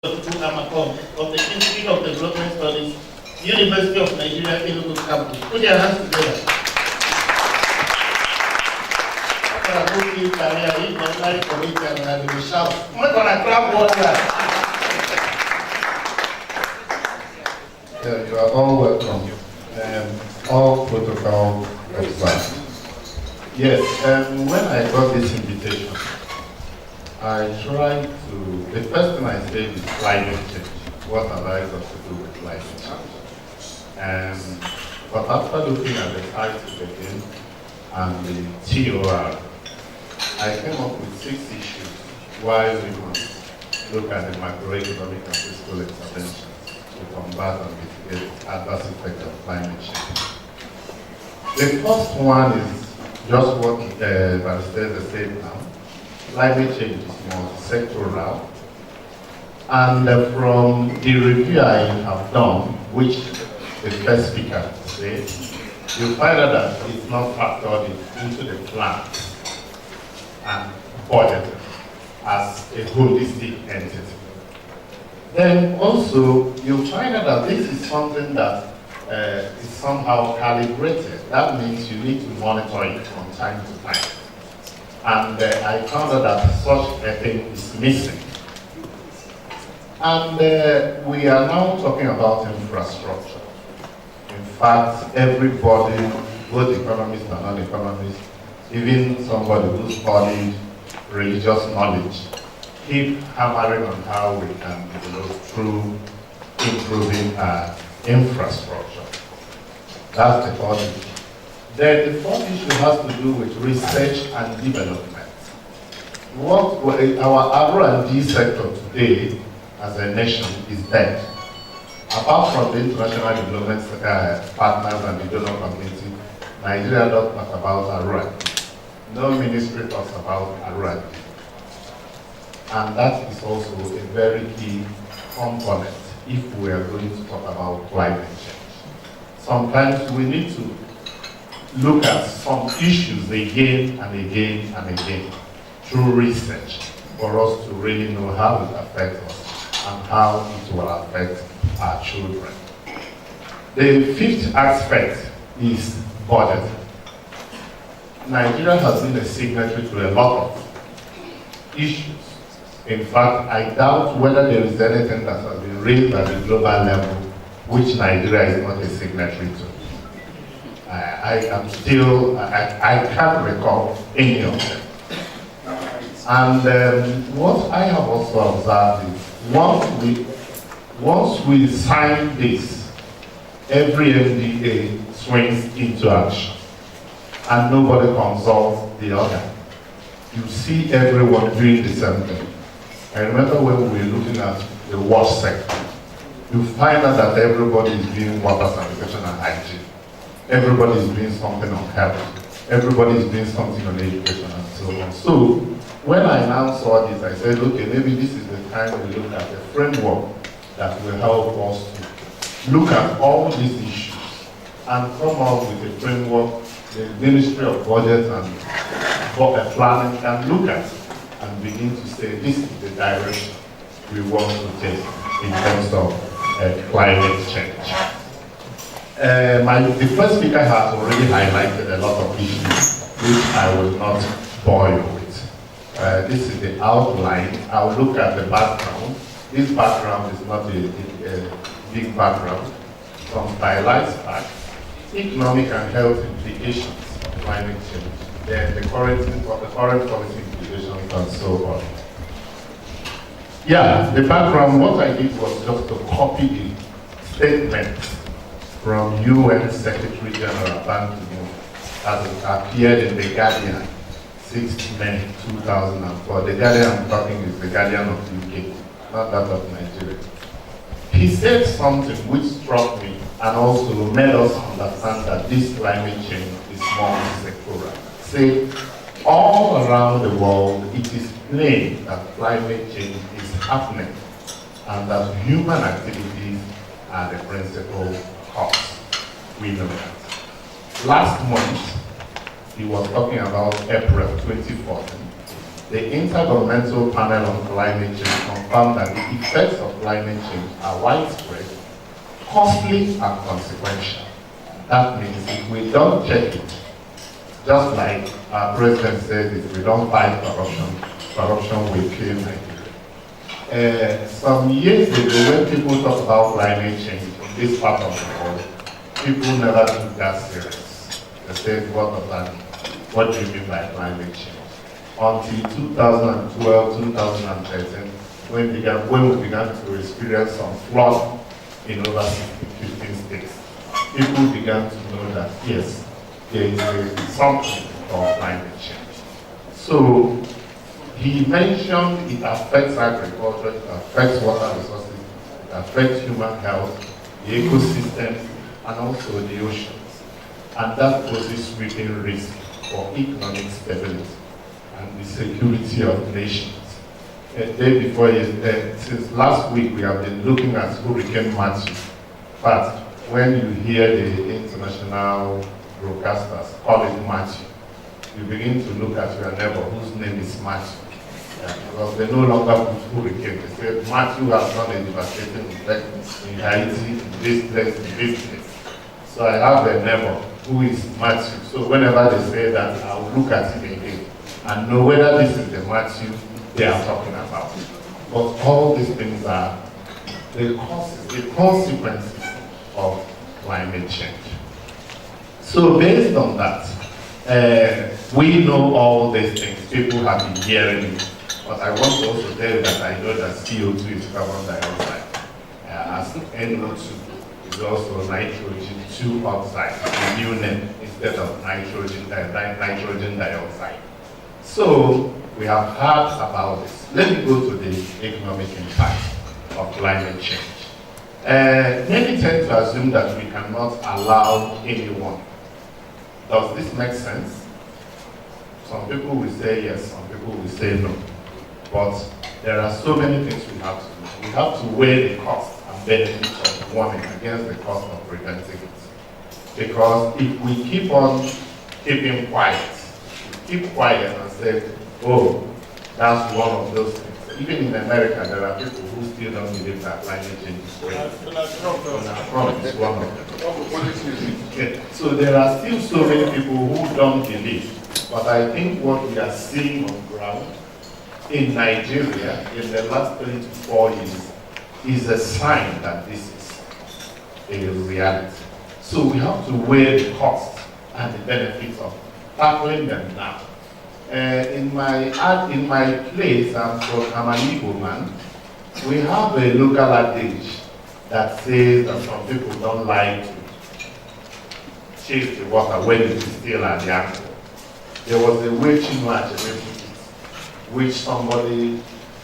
Amakom of the Institute of Development Studies, University of Nigeria, Enugu campus. Put your hands together. Yeah, you are all welcome. All protocol observed. Yes, when I got this invitation, I tried to, the first thing I said is climate change. What have I got to do with climate change? But after looking at the title again and the TOR, I came up with 6 issues why we must look at the macroeconomic and fiscal interventions to combat and mitigate adverse effects of climate change. The first one is just what Barrister said now. Climate change is multi-sectoral, and from the review I have done, which the first speaker said, you find out that it's not factored into the plan and budgeted as a holistic entity. Then also, you find out that this is something that is somehow calibrated. That means you need to monitor it from time to time. And I found out that such a thing is missing. And we are now talking about infrastructure. In fact, everybody, both economists and non-economists, even somebody who studied religious knowledge, keep hammering on how we can develop through improving our infrastructure. That's the third issue. Then the fourth issue has to do with research and development. What our R&D sector today as a nation is dead. Apart from the international development partners and the donor community, Nigeria does talk about R&D. No ministry talks about R&D. And that is also a very key component if we are going to talk about climate change. Sometimes we need to look at some issues again and again and again through research for us to really know how it affects us and how it will affect our children. The fifth aspect is budget. Nigeria has been a signatory to a lot of issues. In fact, I doubt whether there is anything that has been raised at the global level which Nigeria is not a signatory to. I can't recall any of them. And what I have also observed is once we sign this, every MDA swings into action and nobody consults the other. You see everyone doing the same thing. I remember when we were looking at the wash sector, you find out that everybody is doing water sanitation and hygiene. Everybody is doing something on health. Everybody is doing something on education and so on. So when I now saw this, I said, okay, maybe this is the time we look at the framework that will help us to look at all these issues and come up with a framework the Ministry of Budget and Planning can look at and begin to say this is the direction we want to take in terms of climate change. The first speaker has already highlighted a lot of issues which I will not bore you with. This is the outline. I'll look at the background. This background is not a big background. Some stylized facts, economic and health implications of climate change, then the current policy implications and so on. Yeah, the background, what I did was just to copy the statement from UN Secretary General Ban Ki-moon that appeared in The Guardian, 6 May 2004. The Guardian I'm talking is The Guardian of the UK, not that of Nigeria. He said something which struck me and also made us understand that this climate change is multi-sectoral. Say, all around the world, it is plain that climate change is happening and that human activities are the principal cause. We know that. Last month, he was talking about April 2014, the Intergovernmental Panel on Climate Change confirmed that the effects of climate change are widespread, costly, and consequential. That means if we don't check it, just like our president said, if we don't fight corruption, corruption will kill Nigeria. Some years ago, when people talk about climate change in this part of the world, people never took that serious. They said, what does that mean? What do you mean by climate change? Until 2012, 2013, when we began to experience some flood in over 15 states, people began to know that, yes, there is something called climate change. So he mentioned it affects agriculture, it affects water resources, it affects human health, the ecosystems, and also the oceans. And that poses sweeping risk for economic stability and the security of nations. A day before, since last week, we have been looking at Hurricane Matthew. But when you hear the international broadcasters call it Matthew, you begin to look at your neighbor whose name is Matthew. Because they no longer put hurricane. They say Matthew has done a devastating effect in Haiti, in this place, in this place. So I have a neighbor who is Matthew. So whenever they say that, I will look at it again and know whether this is the Matthew they are talking about. But all these things are the causes, the consequences of climate change. So based on that, we know all these things. People have been hearing it. But I want to also tell you that I know that CO2 is carbon dioxide. As NO2 is also nitrogen 2 oxide, a new name instead of nitrogen dioxide. So we have heard about this. Let me go to the economic impact of climate change. Many tend to assume that we cannot allow anyone. Does this make sense? Some people will say yes, some people will say no. But there are so many things we have to do. We have to weigh the cost and benefits of warming against the cost of preventing it. Because if we keep on keeping quiet, keep quiet and say, oh, that's one of those things. Even in America, there are people who still don't believe that climate change is real. Trump is one of them. So there are still so many people who don't believe. But I think what we are seeing on ground in Nigeria in the last 3 to 4 years is a sign that this is a reality. So we have to weigh the costs and the benefits of tackling them now. In my place, I'm an Igbo man, we have a local adage that says that some people don't like to chase the water when it is still at the ankle. There was a way Chinua Achebe, which somebody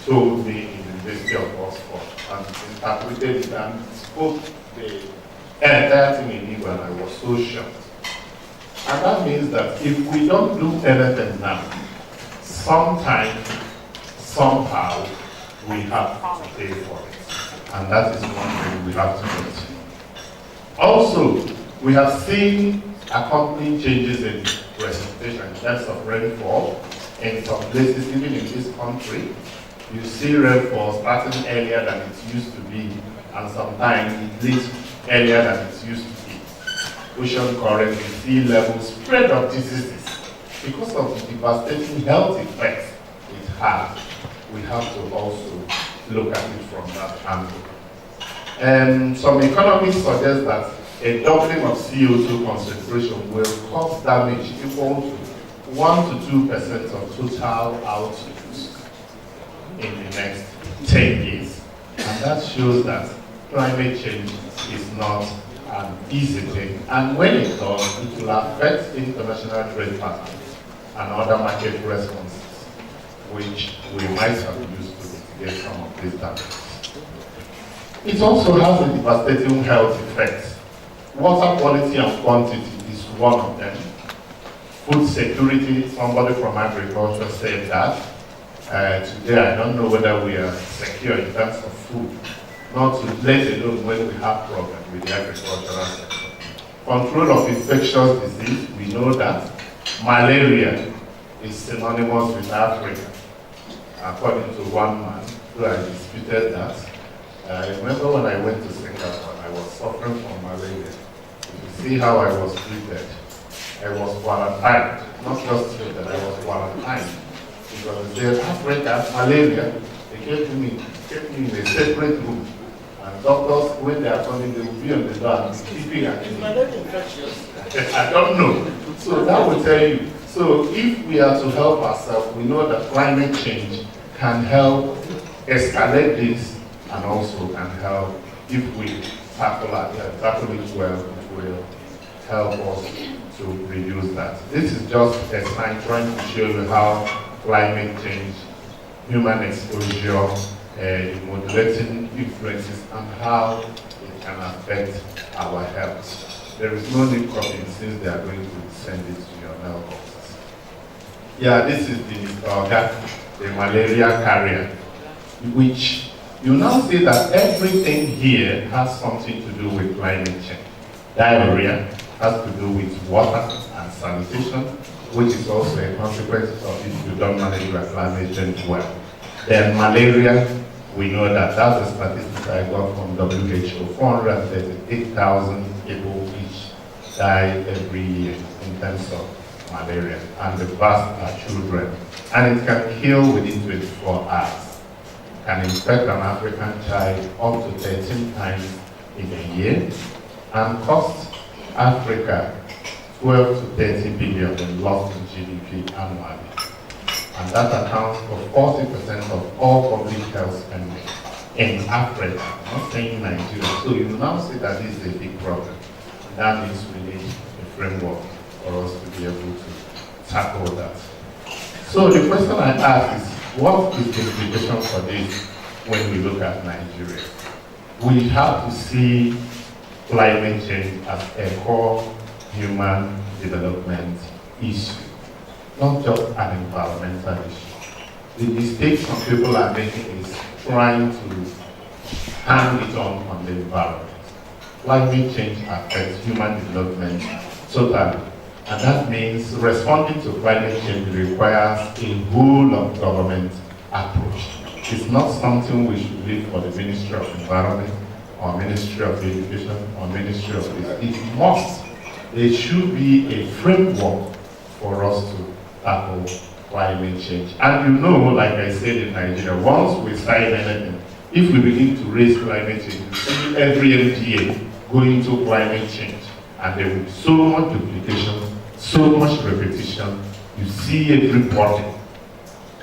told me in the University of Oxford, and interpreted it and spoke the entire thing in Igbo, and I was so shocked. And that means that if we don't do anything now, sometime, somehow, we have to pay for it. And that is one thing we have to do. Also, we have seen accompanying changes in precipitation in terms of rainfall. In some places, even in this country, you see rainfall starting earlier than it used to be, and sometimes it leads earlier than it used to be. Ocean currents, sea levels, spread of diseases. Because of the devastating health effects it has, we have to also look at it from that angle. And some economists suggest that a doubling of CO2 concentration will cause damage equal to 1 to 2% of total output in the next 10 years. And that shows that climate change is not an easy thing. And when it does, it will affect international trade patterns and other market responses, which we might have used to mitigate some of these damages. It also has a devastating health effect. Water quality and quantity is one of them. Food security, somebody from agriculture said that. Today, I don't know whether we are secure in terms of food, not to let alone when we have problems with the agricultural sector. Control of infectious disease, we know that malaria is synonymous with Africa. according to one man, who I disputed that. I remember when I went to Singapore, I was suffering from malaria. You see how I was treated. I was quarantined, not just treated, I was quarantined. Because they said, Africa, malaria, they kept me in a separate room. And doctors, when they are coming, they will be on the door and keeping at me. malaria infectious? I don't know. So that will tell you. So if we are to help ourselves, we know that climate change can help escalate this, and also can help, if we tackle it well, it will help us to reduce that. This is just a slide trying to show you how climate change, human exposure, modulating influences, and how it can affect our health. There is no need copying since they are going to send it to your mailboxes. Yeah, this is the malaria carrier, which you now see that everything here has something to do with climate change. Diarrhea has to do with water and sanitation, which is also a consequence of if you don't manage your climate change well. Then malaria, we know that that's the statistics I got from WHO. 438,000 people each die every year in terms of malaria, and the vast are children. And it can kill within 24 hours. Can infect an African child up to 13 times in a year, and cost Africa 12 to 30 billion in loss in GDP annually. And that accounts for 40% of all public health spending in Africa, not saying Nigeria. So you now see that this is a big problem. That means we need a framework for us to be able to tackle that. So the question I ask is, what is the implication for this when we look at Nigeria? We have to see climate change as a core human development issue, not just an environmental issue. The mistake some people are making is trying to hang it on the environment. Climate change affects human development totally. And that means responding to climate change requires a whole of government approach. It's not something we should leave for the Ministry of Environment, or Ministry of Education, or Ministry of this. It must. There should be a framework for us to tackle climate change. And you know, like I said in Nigeria, once we sign anything, if we begin to raise climate change, you see every MDA going to climate change. And there will be so much duplication, so much repetition. You see everybody,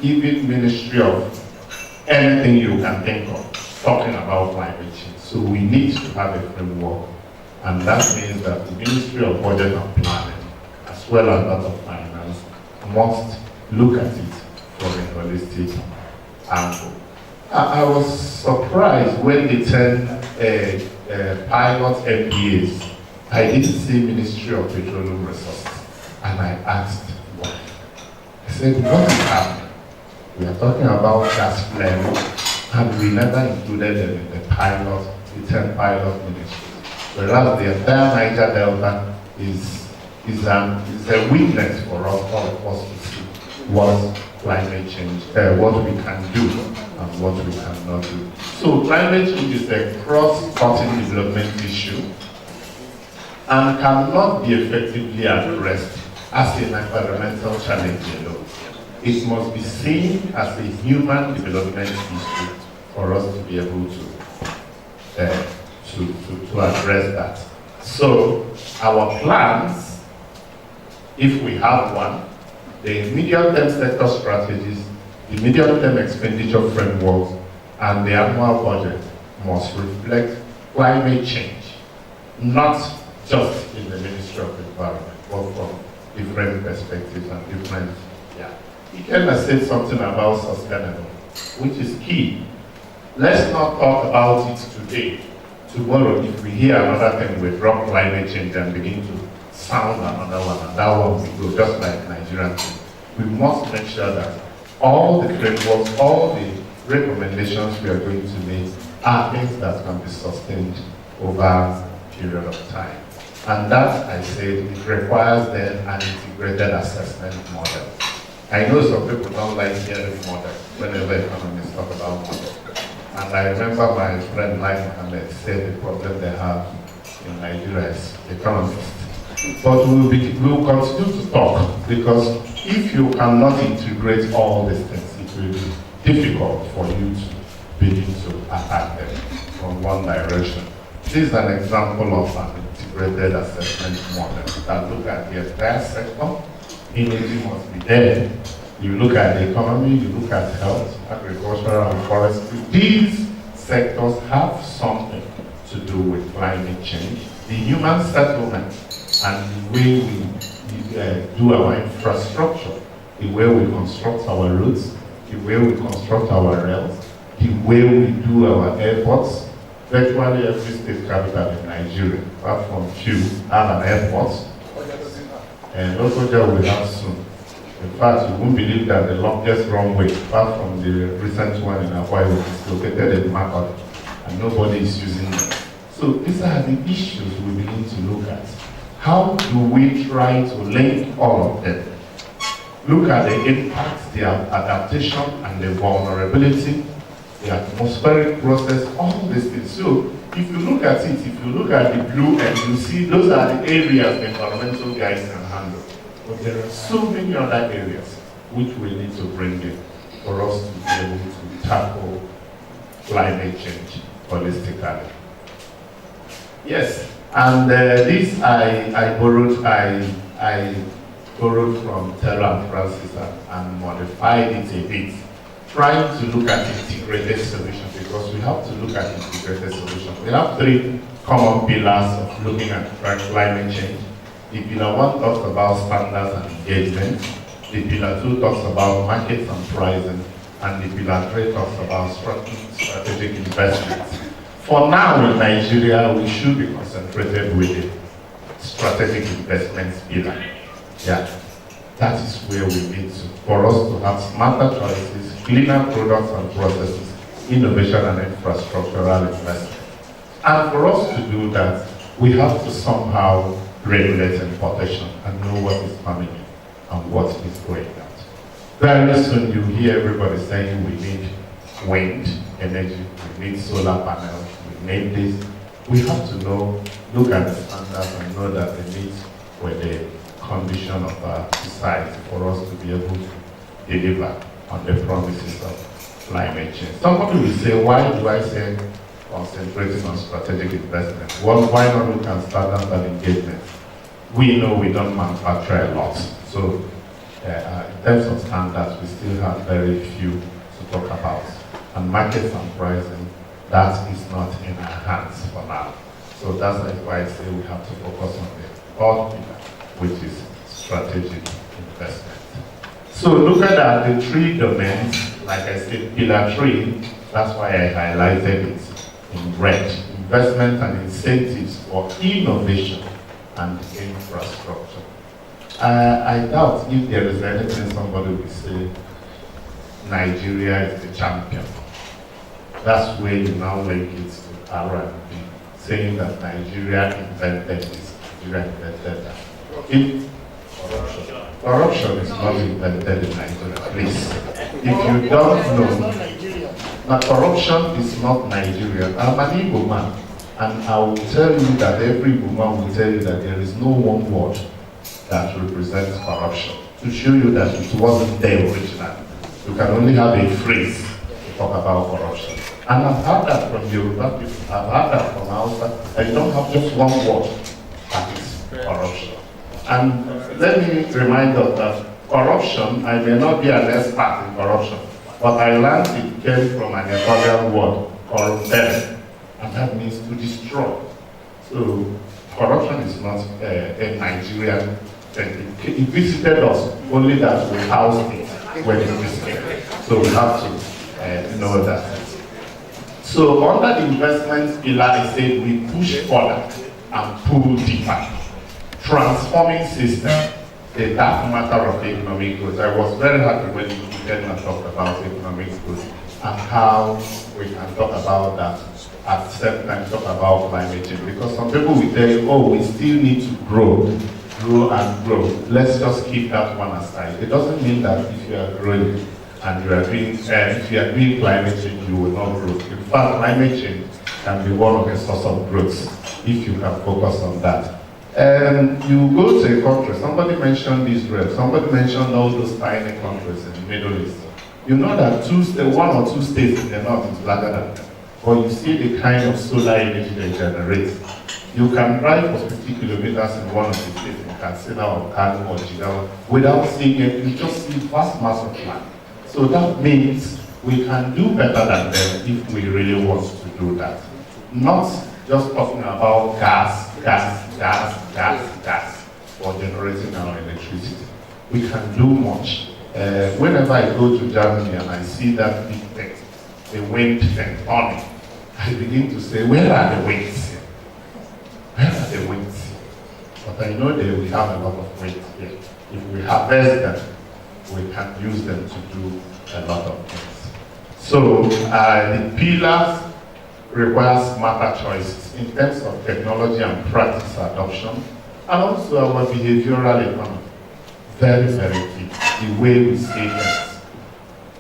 even Ministry of anything you can think of, talking about climate change. So we need to have a framework. And that means that the Ministry of Budget and Planning, as well as that of Finance, must look at it from a holistic angle. I was surprised when they turned pilot MPAs. I didn't see Ministry of Petroleum Resources, and I asked why. I said, what is happening? We are talking about gas flaring, and we never included them in the 10 pilot ministries. Whereas the entire Niger Delta is a weakness for us, all of us to see what climate change, what we can do and what we cannot do. So climate change is a cross-cutting development issue and cannot be effectively addressed as an environmental challenge alone. It must be seen as a human development issue for us to be able to address that. So our plans, if we have one, the medium-term sector strategies, the medium-term expenditure frameworks, and the annual budget must reflect climate change, not just in the Ministry of Environment, but from different perspectives and different, Ikenna said something about sustainable, which is key. Let's not talk about it today. Tomorrow, if we hear another thing, we drop climate change and begin to sound another one, and that one will go, just like Nigerian thing. We must make sure that all the frameworks, all the recommendations we are going to make are things that can be sustained over a period of time. And that, I said, it requires then an integrated assessment model. I know some people don't like hearing model whenever economists talk about model. And I remember my friend Lai Mohammed said the problem they have in Nigeria is economists. But we will continue to talk, because if you cannot integrate all these things, it will be difficult for you to begin to attack them from one direction. This is an example of an integrated assessment model that look at the entire sector. Energy must be there. You look at the economy, you look at health, agriculture, and forestry. These sectors have something to do with climate change, the human settlement, and the way we do our infrastructure, the way we construct our roads, the way we construct our rails, the way we do our airports. Virtually every state capital in Nigeria, apart from few, have an airport. And Abuja will have soon. In fact, you won't believe that the longest runway, apart from the recent one in Hawaii, is located in Makurdi, and nobody is using it. So these are the issues we need to look at. How do we try to link all of them? Look at the impacts, the adaptation, and the vulnerability, the atmospheric process, all these things. So if you look at it, if you look at the blue and you see those are the areas the environmental guys can handle. But there are so many other areas which we need to bring in for us to be able to tackle climate change holistically. Yes, and this I borrowed from Taylor and Francis and modified it a bit, trying to look at integrated solutions, because we have to look at integrated solutions. We have three common pillars of looking at climate change. The pillar 1 talks about standards and engagement. The pillar 2 talks about markets and pricing. And the pillar 3 talks about strategic investments. For now in Nigeria, we should be concentrated with the strategic investments pillar. Yeah, that is where we need to, for us to have smarter choices, cleaner products and processes, innovation and infrastructural investment. And for us to do that, we have to somehow regulate importation and know what is coming in and what is going out. Very soon you hear everybody saying we need wind energy, we need solar panels, we need this. We have to know, look at the standards and know that the needs were the condition of our society for us to be able to deliver on the promises of climate change. Somebody will say, why do I say concentrating on strategic investment? Well, why not look at standards and engagement? We know we don't manufacture a lot. So in terms of standards, we still have very few to talk about. And markets and pricing, that is not in our hands for now. So that's why I say we have to focus on the third pillar, which is strategic investment. So look at the three domains, like I said, pillar 3, that's why I highlighted it in red. Investment and incentives for innovation and infrastructure. I doubt if there is anything somebody will say, Nigeria is the champion. That's where you now link it to R&D, saying that Nigeria invented this, Nigeria invented that. Corruption is not invented in Nigeria, please. If you don't know, now corruption is not Nigeria. I'm an Igbo man, and I will tell you that every woman will tell you that there is no one word that represents corruption, to show you that it wasn't there originally. You can only have a phrase to talk about corruption. And I've heard that from Yoruba people, I've heard that from Hausa, that you don't have just one word, that is corruption. And let me remind us that corruption, I may not be an expert in corruption, but I learned it came from an Italian word, corrumpere, and that means to destroy. So corruption is not a Nigerian thing. It visited us, only that we housed it when it visited. So we have to know that. So under the investments pillar, I said we push further and pull deeper. Transforming system, the dark matter of economic growth. I was very happy when you began to talk about economic growth and how we can talk about that at the same time talk about climate change. Because some people will tell you, oh, we still need to grow. grow and grow. Let's just keep that one aside. It doesn't mean that if you are growing and you are doing, if you are doing climate change, you will not grow. In fact, climate change can be one of the source of growth if you can focus on that. You go to a country, somebody mentioned Israel, somebody mentioned all those tiny countries in the Middle East. You know that one or two states in the north is blacker than them. But you see the kind of solar energy they generate. You can drive for 50 kilometers in one of the states, in Katsina or Kano or Jigawa, without seeing it, you just see vast mass of land. So that means we can do better than them if we really want to do that. Not just talking about gas for generating our electricity. We can do much. Whenever I go to Germany and I see that big thing, the wind thing on it, I begin to say, where are the winds? Where are the winds? But I know that we have a lot of winds here. If we harvest them, we can use them to do a lot of things. So the pillars require smarter choices in terms of technology and practice adoption, and also our behavioral economy. Very, very key. The way we see things.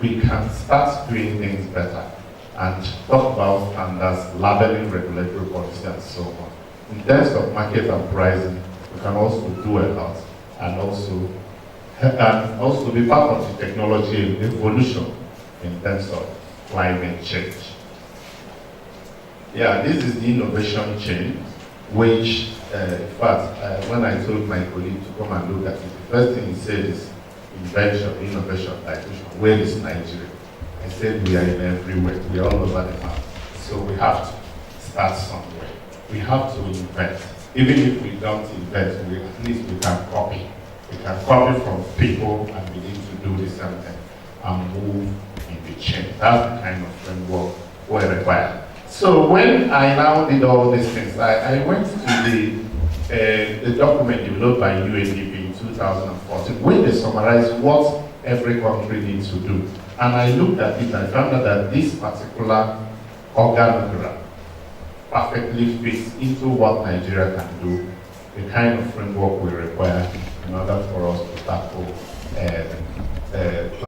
We can start doing things better and talk about standards, labeling, regulatory policy, and so on. In terms of market and pricing, we can also do a lot and also be part of the technology evolution in terms of climate change. Yeah, this is the innovation chain, which, in fact, when I told my colleague to come and look at it, the first thing he said is invention, innovation, dilution. Where is Nigeria? I said we are in everywhere, we are all over the map. So we have to start somewhere. We have to invent. Even if we don't invent, at least we can copy. We can copy from people and begin to do the same thing and move in the chain. That's the kind of framework we require. So when I now did all these things, I went to the document developed by UNDP in 2014, where they summarize what every country needs to do. And I looked at it and I found out that this particular organogram perfectly fits into what Nigeria can do, the kind of framework we require in order for us to tackle